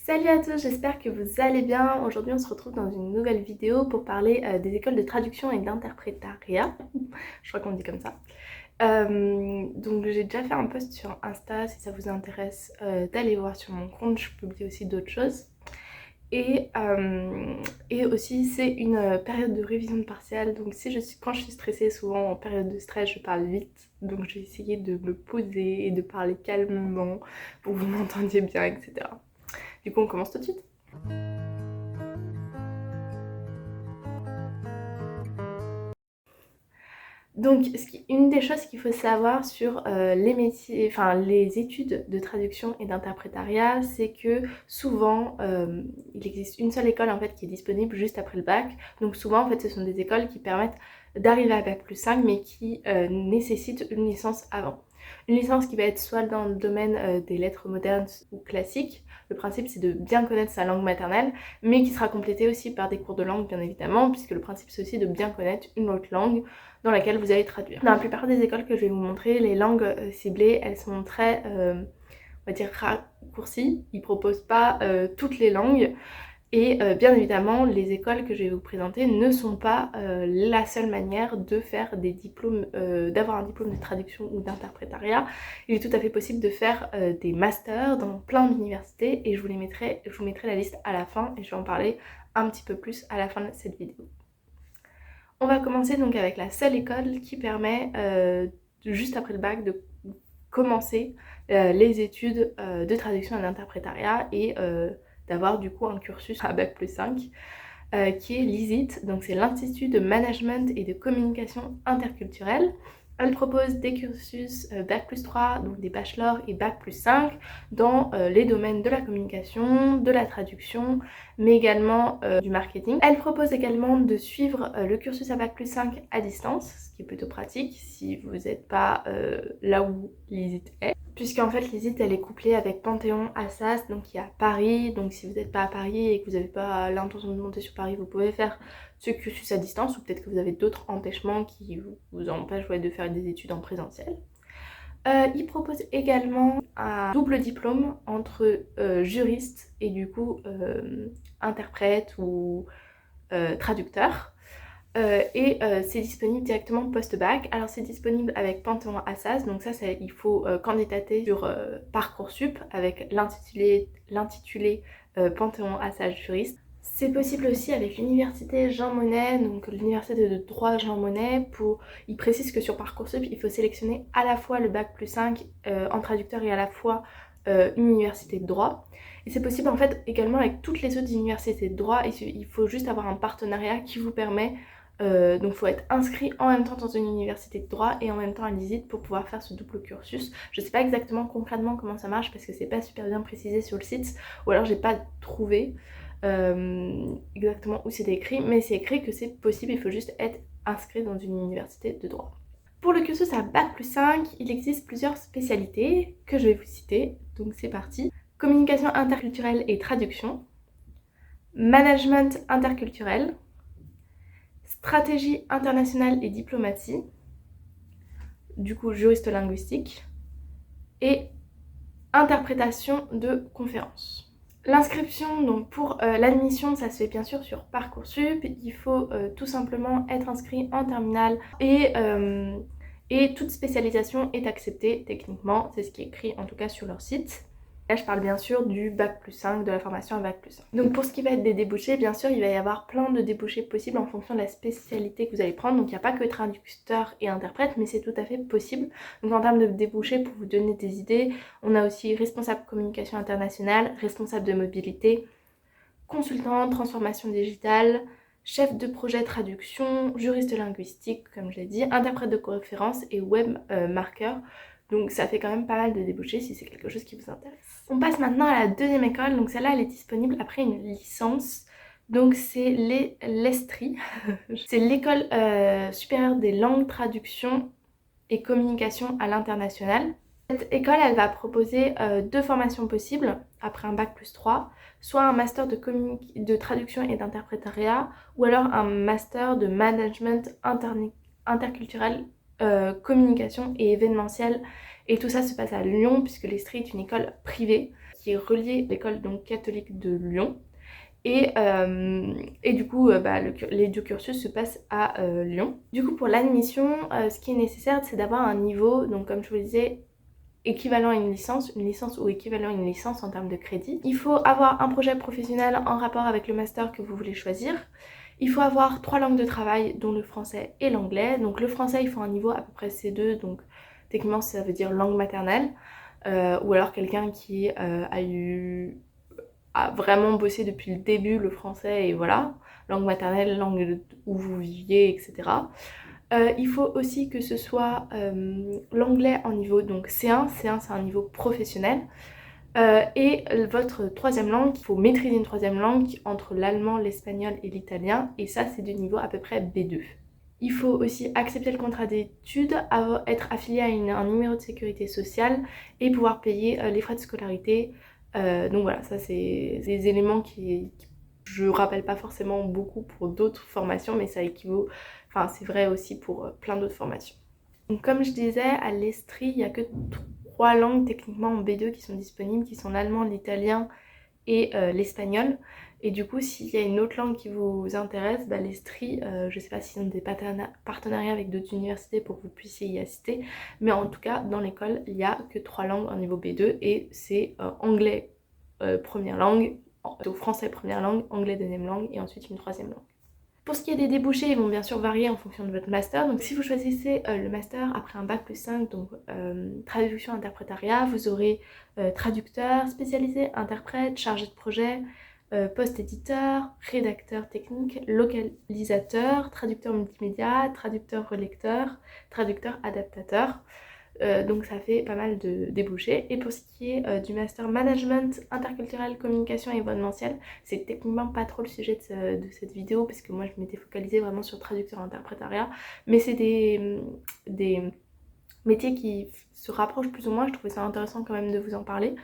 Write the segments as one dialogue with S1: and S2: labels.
S1: Salut à tous, j'espère que vous allez bien. Aujourd'hui on se retrouve dans une nouvelle vidéo pour parler des écoles de traduction et d'interprétariat. Je crois qu'on dit comme ça. Donc j'ai déjà fait un post sur Insta, si ça vous intéresse d'aller voir sur mon compte. Je publie aussi d'autres choses. Et aussi c'est une période de révision de partiel, donc quand je suis stressée, souvent en période de stress je parle vite, donc j'ai essayé de me poser et de parler calmement pour que vous m'entendiez bien, etc. Du coup on commence tout de suite. Donc, une des choses qu'il faut savoir sur les métiers, enfin les études de traduction et d'interprétariat, c'est que souvent il existe une seule école en fait qui est disponible juste après le bac. Donc souvent en fait ce sont des écoles qui permettent d'arriver à bac+5 mais qui nécessitent une licence avant. Une licence qui va être soit dans le domaine des lettres modernes ou classiques. Le principe c'est de bien connaître sa langue maternelle, mais qui sera complétée aussi par des cours de langue bien évidemment, puisque le principe c'est aussi de bien connaître une autre langue dans laquelle vous allez traduire. Dans la plupart des écoles que je vais vous montrer, les langues ciblées, elles sont très, on va dire, raccourcies. Ils proposent pas toutes les langues. Et bien évidemment, les écoles que je vais vous présenter ne sont pas la seule manière de faire des diplômes, d'avoir un diplôme de traduction ou d'interprétariat. Il est tout à fait possible de faire des masters dans plein d'universités et je vous mettrai la liste à la fin et je vais en parler un petit peu plus à la fin de cette vidéo. On va commencer donc avec la seule école qui permet, juste après le bac, de commencer les études de traduction et d'interprétariat et d'avoir du coup un cursus à bac+5 qui est l'ISIT, donc c'est l'Institut de Management et de Communication Interculturelle. Elle propose des cursus bac+3, donc des bachelors et bac+5 dans les domaines de la communication, de la traduction, mais également du marketing. Elle propose également de suivre le cursus à bac+5 à distance, ce qui est plutôt pratique si vous n'êtes pas là où l'ISIT est. Puisqu'en fait l'ISIT elle est couplée avec Panthéon Assas, donc qui est à Paris, donc si vous n'êtes pas à Paris et que vous n'avez pas l'intention de monter sur Paris, vous pouvez faire ce cursus à distance, ou peut-être que vous avez d'autres empêchements qui vous empêchent de faire des études en présentiel. Il propose également un double diplôme entre juriste et du coup interprète ou traducteur. C'est disponible directement post-bac. Alors c'est disponible avec Panthéon Assas, donc ça il faut candidater sur Parcoursup avec l'intitulé Panthéon Assas juriste. C'est possible aussi avec l'université Jean Monnet, donc l'université de droit Jean Monnet. Il précise que sur Parcoursup, il faut sélectionner à la fois le bac+5 en traducteur et à la fois une université de droit. Et c'est possible en fait également avec toutes les autres universités de droit. Il faut juste avoir un partenariat qui vous permet, donc il faut être inscrit en même temps dans une université de droit et en même temps à l'ISIT pour pouvoir faire ce double cursus. Je sais pas exactement concrètement comment ça marche parce que c'est pas super bien précisé sur le site, ou alors j'ai pas trouvé exactement où c'est écrit, mais c'est écrit que c'est possible, il faut juste être inscrit dans une université de droit. Pour le cursus à bac+5, il existe plusieurs spécialités que je vais vous citer, donc c'est parti. Communication interculturelle et traduction, management interculturel, stratégie internationale et diplomatie, du coup juriste linguistique, et interprétation de conférences. L'inscription donc pour l'admission, ça se fait bien sûr sur Parcoursup. Il faut tout simplement être inscrit en terminale et toute spécialisation est acceptée techniquement, c'est ce qui est écrit en tout cas sur leur site. Là je parle bien sûr du bac+5, de la formation à bac+5. Donc pour ce qui va être des débouchés, bien sûr il va y avoir plein de débouchés possibles en fonction de la spécialité que vous allez prendre. Donc il n'y a pas que traducteur et interprète, mais c'est tout à fait possible. Donc en termes de débouchés, pour vous donner des idées, on a aussi responsable communication internationale, responsable de mobilité, consultant transformation digitale, chef de projet traduction, juriste linguistique comme je l'ai dit, interprète de conférence et web marqueur. Donc ça fait quand même pas mal de débouchés si c'est quelque chose qui vous intéresse. On passe maintenant à la deuxième école, donc celle-là elle est disponible après une licence. Donc c'est l'ESTRI, c'est l'école supérieure des langues, traduction et communication à l'international. Cette école elle va proposer deux formations possibles après un bac+3, soit un master de traduction et d'interprétariat ou alors un master de management interculturel, communication et événementiel, et tout ça se passe à Lyon puisque l'ESTRI est une école privée qui est relié à l'école donc catholique de Lyon. Et du coup, les deux cursus se passent à Lyon. Du coup, pour l'admission, ce qui est nécessaire, c'est d'avoir un niveau, donc comme je vous le disais, équivalent à une licence ou équivalent à une licence en termes de crédit. Il faut avoir un projet professionnel en rapport avec le master que vous voulez choisir. Il faut avoir 3 langues de travail, dont le français et l'anglais. Donc le français, il faut un niveau à peu près C2, donc techniquement ça veut dire langue maternelle. Ou alors quelqu'un qui a vraiment bossé depuis le début le français et voilà, langue maternelle, langue où vous viviez, etc. Il faut aussi que ce soit l'anglais en niveau donc C1 c'est un niveau professionnel. Et votre troisième langue, il faut maîtriser une troisième langue entre l'allemand, l'espagnol et l'italien, et ça c'est du niveau à peu près B2. Il faut aussi accepter le contrat d'études, être affilié à un numéro de sécurité sociale et pouvoir payer les frais de scolarité. Donc voilà, ça c'est des éléments qui je rappelle pas forcément beaucoup pour d'autres formations, mais ça équivaut, enfin c'est vrai aussi pour plein d'autres formations. Donc comme je disais, à l'Estrie, il n'y a que 3 langues techniquement en B2 qui sont disponibles, qui sont l'allemand, l'italien et l'espagnol. Et du coup, s'il y a une autre langue qui vous intéresse, l'Estrie, je sais pas s'ils ont des partenariats avec d'autres universités pour que vous puissiez y assister, mais en tout cas, dans l'école, il n'y a que 3 langues en niveau B2 et c'est anglais première langue, français première langue, anglais deuxième langue et ensuite une troisième langue. Pour ce qui est des débouchés, ils vont bien sûr varier en fonction de votre master. Donc si vous choisissez le master après un bac plus 5, donc traduction interprétariat, vous aurez traducteur spécialisé, interprète, chargé de projet, post-éditeur, rédacteur technique, localisateur, traducteur multimédia, traducteur relecteur, traducteur adaptateur. Donc ça fait pas mal de débouchés. Et pour ce qui est du master management interculturel, communication et événementiel, c'est techniquement pas trop le sujet de cette vidéo parce que moi je m'étais focalisée vraiment sur traducteur interprétariat, mais c'est des métiers qui se rapprochent plus ou moins. Je trouvais ça intéressant quand même de vous en parler.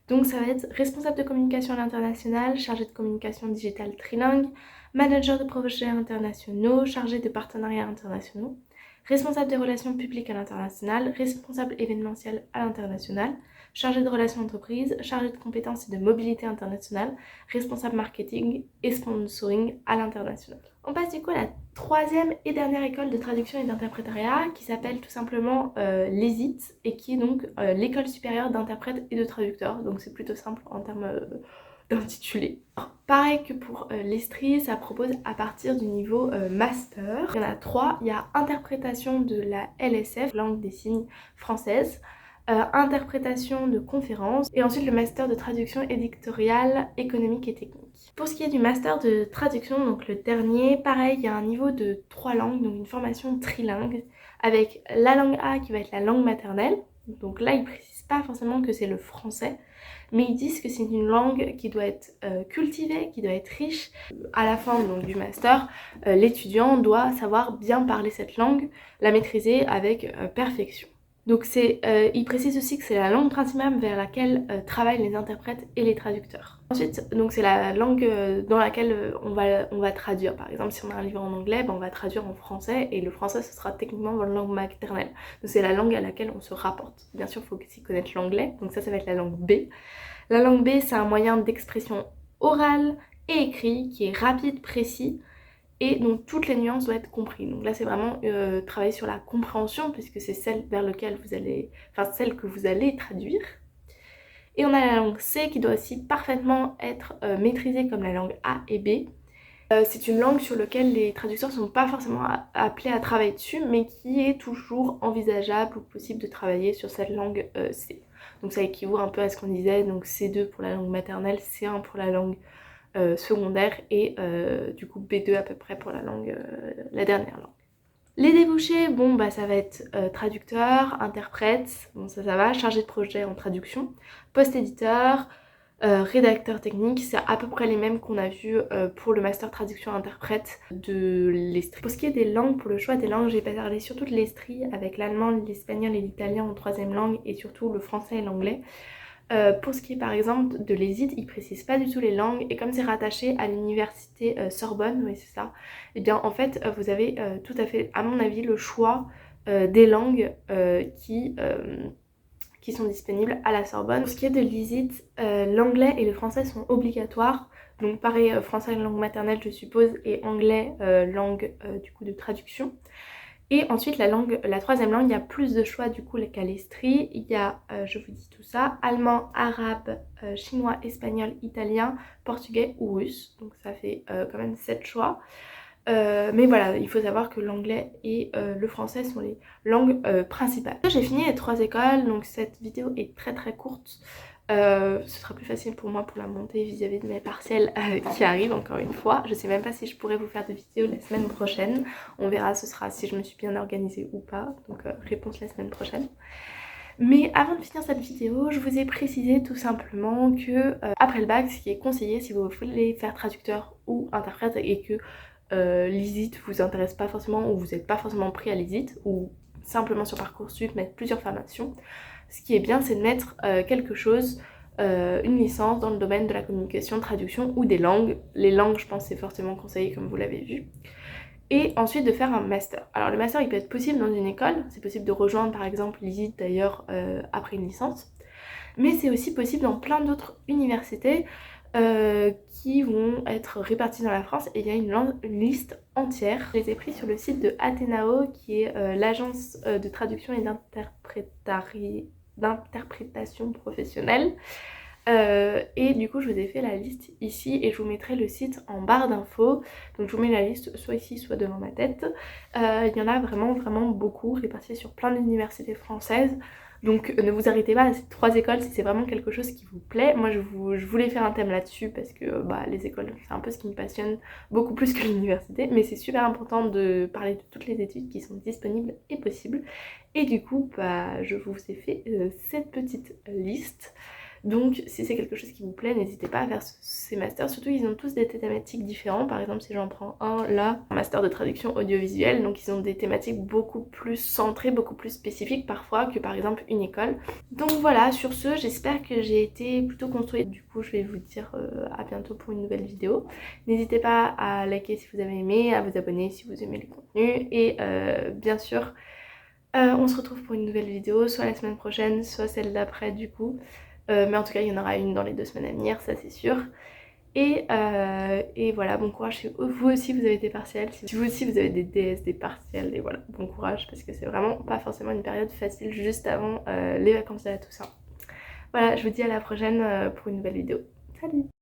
S1: Donc ça va être responsable de communication à l'international, chargé de communication digitale trilingue, manager de projets internationaux, chargé de partenariats internationaux, responsable des relations publiques à l'international, responsable événementiel à l'international, chargé de relations entreprises, chargé de compétences et de mobilité internationale, responsable marketing et sponsoring à l'international. On passe du coup à la troisième et dernière école de traduction et d'interprétariat qui s'appelle tout simplement l'ESIT et qui est donc l'école supérieure d'interprètes et de traducteurs. Donc c'est plutôt simple en termes d'intitulé. Pareil que pour l'Estrie, ça propose à partir du niveau master. Il y en a 3. Il y a interprétation de la LSF, langue des signes française, interprétation de conférences et ensuite le master de traduction éditoriale, économique et technique. Pour ce qui est du master de traduction, donc le dernier, pareil, il y a un niveau de 3 langues, donc une formation trilingue avec la langue A qui va être la langue maternelle. Donc là, ils précisent pas forcément que c'est le français, mais ils disent que c'est une langue qui doit être cultivée, qui doit être riche. À la fin donc, du master, l'étudiant doit savoir bien parler cette langue, la maîtriser avec perfection. Donc il précise aussi que c'est la langue principale vers laquelle travaillent les interprètes et les traducteurs. Ensuite, donc c'est la langue dans laquelle on va traduire. Par exemple, si on a un livre en anglais, on va traduire en français et le français ce sera techniquement votre langue maternelle. Donc c'est la langue à laquelle on se rapporte. Bien sûr, il faut aussi connaître l'anglais, donc ça va être la langue B. La langue B, c'est un moyen d'expression orale et écrit qui est rapide, précis, et donc toutes les nuances doivent être comprises. Donc là c'est vraiment travailler sur la compréhension puisque c'est celle vers laquelle celle que vous allez traduire. Et on a la langue C qui doit aussi parfaitement être maîtrisée comme la langue A et B. C'est une langue sur laquelle les traducteurs ne sont pas forcément appelés à travailler dessus, mais qui est toujours envisageable ou possible de travailler sur cette langue C. Donc ça équivaut un peu à ce qu'on disait, donc C2 pour la langue maternelle, C1 pour la langue secondaire et du coup B2 à peu près pour la dernière langue. Les débouchés, ça va être traducteur, interprète, ça va, chargé de projet en traduction, post-éditeur, rédacteur technique, c'est à peu près les mêmes qu'on a vu pour le master traduction interprète de l'Estrie. Pour ce qui est des langues, pour le choix des langues, j'ai parlé surtout de l'Estrie avec l'allemand, l'espagnol et l'italien en troisième langue et surtout le français et l'anglais. Pour ce qui est par exemple de l'ESIT, ils précisent pas du tout les langues et comme c'est rattaché à l'université Sorbonne, oui c'est ça, et bien en fait vous avez tout à fait à mon avis le choix des langues qui qui sont disponibles à la Sorbonne. Pour ce qui est de l'ISIT, l'anglais et le français sont obligatoires. Donc pareil, français langue maternelle je suppose, et anglais langue du coup de traduction. Et ensuite la troisième langue, il y a plus de choix du coup qu'à l'Estrie. Il y a, je vous dis tout ça, allemand, arabe, chinois, espagnol, italien, portugais ou russe. Donc ça fait quand même 7 choix. Mais voilà, il faut savoir que l'anglais et le français sont les langues principales. J'ai fini les 3 écoles, donc cette vidéo est très très courte. Ce sera plus facile pour moi pour la monter vis-à-vis de mes partiels qui arrivent encore une fois. Je sais même pas si je pourrais vous faire de vidéos la semaine prochaine. On verra, ce sera si je me suis bien organisée ou pas. Donc réponse la semaine prochaine. Mais avant de finir cette vidéo, je vous ai précisé tout simplement que après le bac, ce qui est conseillé si vous voulez faire traducteur ou interprète et que l'ISIT vous intéresse pas forcément ou vous n'êtes pas forcément pris à l'ISIT ou simplement sur Parcoursup mettre plusieurs formations, ce qui est bien c'est de mettre quelque chose, une licence dans le domaine de la communication, traduction ou des langues. Les langues je pense c'est fortement conseillé comme vous l'avez vu. Et ensuite de faire un master. Alors le master il peut être possible dans une école, c'est possible de rejoindre par exemple l'ISIT d'ailleurs après une licence. Mais c'est aussi possible dans plein d'autres universités qui vont être réparties dans la France et il y a une liste entière. Je les ai pris sur le site de Athénao qui est l'agence de traduction et d'interprétation professionnelle. Et du coup je vous ai fait la liste ici et je vous mettrai le site en barre d'infos. Donc je vous mets la liste soit ici soit devant ma tête. Il y en a vraiment beaucoup répartis sur plein d'universités françaises. Donc ne vous arrêtez pas à ces 3 écoles si c'est vraiment quelque chose qui vous plaît. Moi je voulais faire un thème là-dessus parce que les écoles c'est un peu ce qui me passionne beaucoup plus que l'université. Mais c'est super important de parler de toutes les études qui sont disponibles et possibles. Et du coup je vous ai fait cette petite liste. Donc si c'est quelque chose qui vous plaît, n'hésitez pas à faire ces masters, surtout ils ont tous des thématiques différentes. Par exemple si j'en prends un là, un master de traduction audiovisuelle, donc ils ont des thématiques beaucoup plus centrées, beaucoup plus spécifiques parfois que par exemple une école. Donc voilà, sur ce j'espère que j'ai été plutôt construite. Du coup je vais vous dire à bientôt pour une nouvelle vidéo. N'hésitez pas à liker si vous avez aimé, à vous abonner si vous aimez le contenu et bien sûr on se retrouve pour une nouvelle vidéo, soit la semaine prochaine, soit celle d'après du coup. Mais en tout cas il y en aura une dans les 2 semaines à venir, ça c'est sûr. Et voilà, bon courage si vous aussi vous avez des partiels, si vous aussi vous avez des DS, des partiels, et voilà, bon courage parce que c'est vraiment pas forcément une période facile juste avant les vacances et tout ça. Voilà, je vous dis à la prochaine pour une nouvelle vidéo. Salut!